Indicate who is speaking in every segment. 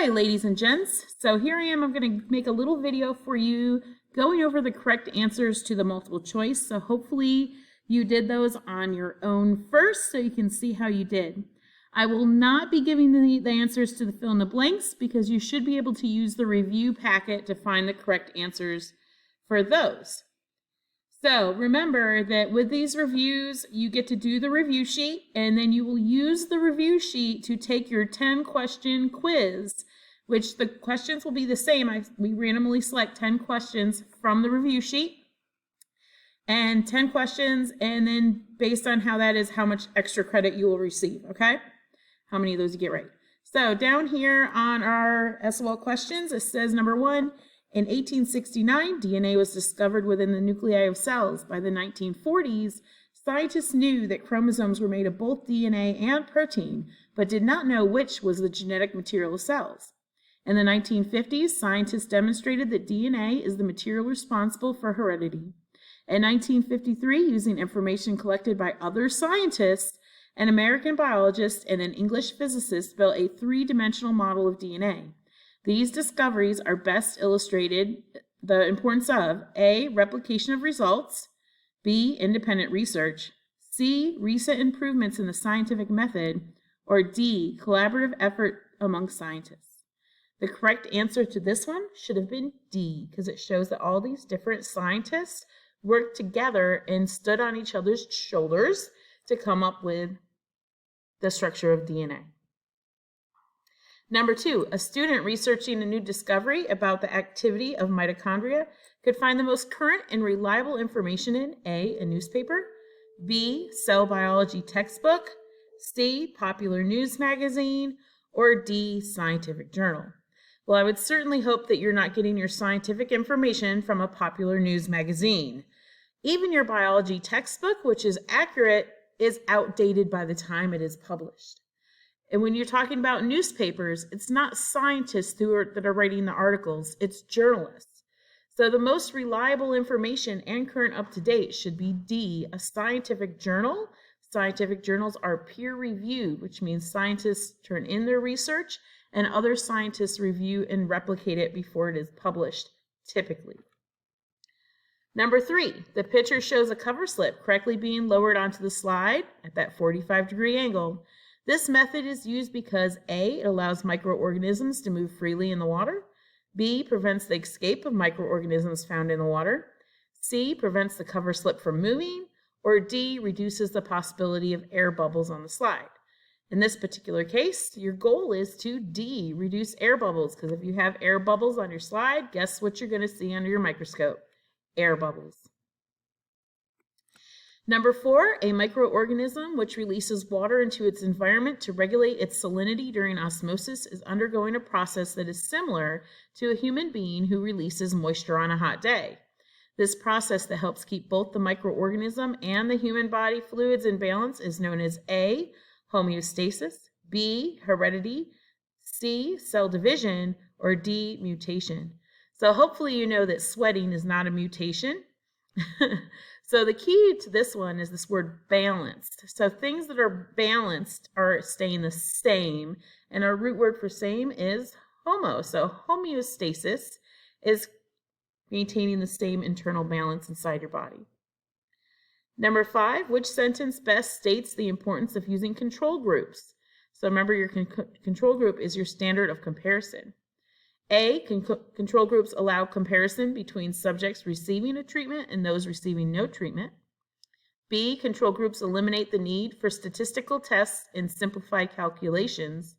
Speaker 1: Hi, ladies and gents. So here I am. I'm going to make a little video for you going over the correct answers to the multiple choice. So hopefully you did those on your own first so you can see how you did. I will not be giving the answers to the fill in the blanks because you should be able to use the review packet to find the correct answers for those. So remember that with these reviews, you get to do the review sheet, and then you will use the review sheet to take your 10-question quiz, which the questions will be the same. We randomly select 10 questions from the review sheet, and 10 questions, and then based on how that is, how much extra credit you will receive, okay? How many of those you get right. So down here on our SOL questions, it says number 1, in 1869, DNA was discovered within the nuclei of cells. By the 1940s, scientists knew that chromosomes were made of both DNA and protein, but did not know which was the genetic material of cells. In the 1950s, scientists demonstrated that DNA is the material responsible for heredity. In 1953, using information collected by other scientists, an American biologist and an English physicist built a three-dimensional model of DNA. These discoveries are best illustrated the importance of A, replication of results, B, independent research, C, recent improvements in the scientific method, or D, collaborative effort among scientists. The correct answer to this one should have been D, because it shows that all these different scientists worked together and stood on each other's shoulders to come up with the structure of DNA. Number 2, a student researching a new discovery about the activity of mitochondria could find the most current and reliable information in A, a newspaper, B, cell biology textbook, C, popular news magazine, or D, scientific journal. Well, I would certainly hope that you're not getting your scientific information from a popular news magazine. Even your biology textbook, which is accurate, is outdated by the time it is published. And when you're talking about newspapers, it's not scientists that are writing the articles, it's journalists. So the most reliable information and current up-to-date should be D, a scientific journal. Scientific journals are peer-reviewed, which means scientists turn in their research and other scientists review and replicate it before it is published, typically. Number 3, the picture shows a cover slip correctly being lowered onto the slide at that 45-degree angle. This method is used because A, it allows microorganisms to move freely in the water, B, prevents the escape of microorganisms found in the water, C, prevents the cover slip from moving, or D, reduces the possibility of air bubbles on the slide. In this particular case, your goal is to D, reduce air bubbles, because if you have air bubbles on your slide, guess what you're going to see under your microscope? Air bubbles. Number 4, a microorganism which releases water into its environment to regulate its salinity during osmosis is undergoing a process that is similar to a human being who releases moisture on a hot day. This process that helps keep both the microorganism and the human body fluids in balance is known as A, homeostasis, B, heredity, C, cell division, or D, mutation. So hopefully you know that sweating is not a mutation. So the key to this one is this word balanced. So things that are balanced are staying the same, and our root word for same is homo. So homeostasis is maintaining the same internal balance inside your body. Number 5, which sentence best states the importance of using control groups? So remember, your control group is your standard of comparison. A, control groups allow comparison between subjects receiving a treatment and those receiving no treatment. B, control groups eliminate the need for statistical tests and simplified calculations.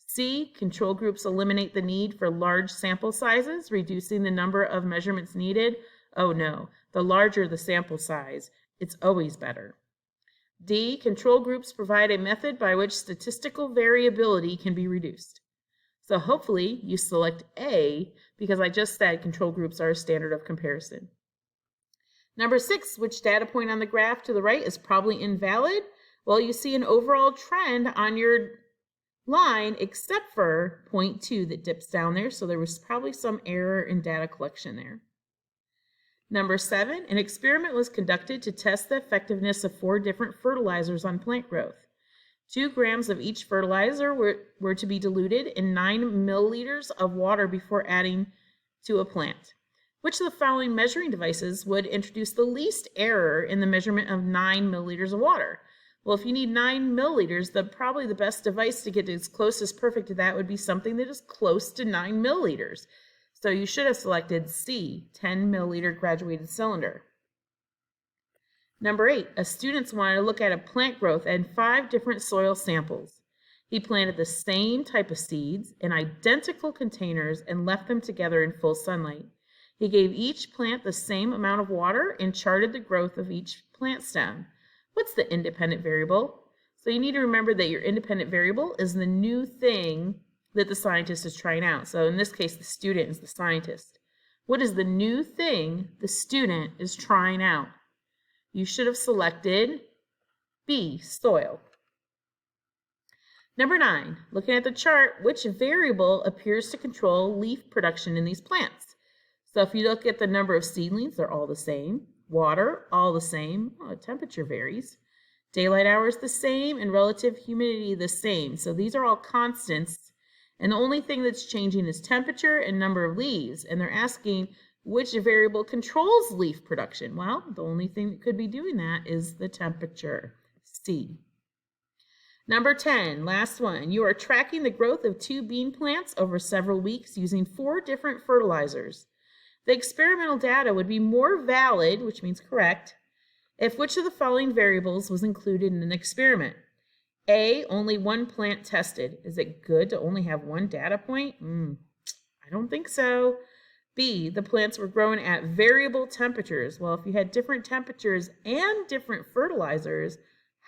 Speaker 1: C, control groups eliminate the need for large sample sizes, reducing the number of measurements needed. Oh no, the larger the sample size, it's always better. D, control groups provide a method by which statistical variability can be reduced. So hopefully you select A, because I just said control groups are a standard of comparison. Number 6, which data point on the graph to the right is probably invalid? Well, you see an overall trend on your line except for point 2 that dips down there, so there was probably some error in data collection there. Number 7, an experiment was conducted to test the effectiveness of 4 different fertilizers on plant growth. 2 grams of each fertilizer were to be diluted in 9 milliliters of water before adding to a plant. Which of the following measuring devices would introduce the least error in the measurement of 9 milliliters of water? Well, if you need 9 milliliters, probably the best device to get as close as perfect to that would be something that is close to 9 milliliters. So you should have selected C, 10 milliliter graduated cylinder. Number 8, a student wanted to look at a plant growth in 5 different soil samples. He planted the same type of seeds in identical containers and left them together in full sunlight. He gave each plant the same amount of water and charted the growth of each plant stem. What's the independent variable? So you need to remember that your independent variable is the new thing that the scientist is trying out. So in this case, the student is the scientist. What is the new thing the student is trying out? You should have selected B, soil. Number 9, looking at the chart, which variable appears to control leaf production in these plants? So if you look at the number of seedlings, they're all the same. Water, all the same. Temperature varies. Daylight hours the same, and relative humidity the same. So these are all constants. And the only thing that's changing is temperature and number of leaves. And they're asking which variable controls leaf production. Well, the only thing that could be doing that is the temperature, C. Number 10, last one. You are tracking the growth of 2 bean plants over several weeks using 4 different fertilizers. The experimental data would be more valid, which means correct, if which of the following variables was included in an experiment? A, only 1 plant tested. Is it good to only have 1 data point? I don't think so. B, the plants were grown at variable temperatures. Well, if you had different temperatures and different fertilizers,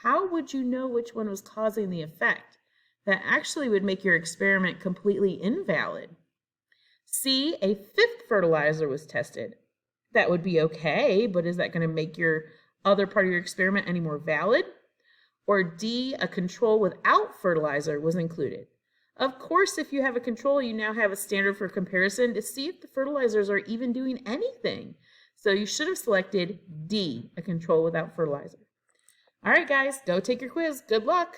Speaker 1: how would you know which one was causing the effect? That actually would make your experiment completely invalid. C, a 5th fertilizer was tested. That would be okay, but is that going to make your other part of your experiment any more valid? Or D, a control without fertilizer was included. Of course, if you have a control, you now have a standard for comparison to see if the fertilizers are even doing anything. So you should have selected D, a control without fertilizer. All right, guys, go take your quiz. Good luck.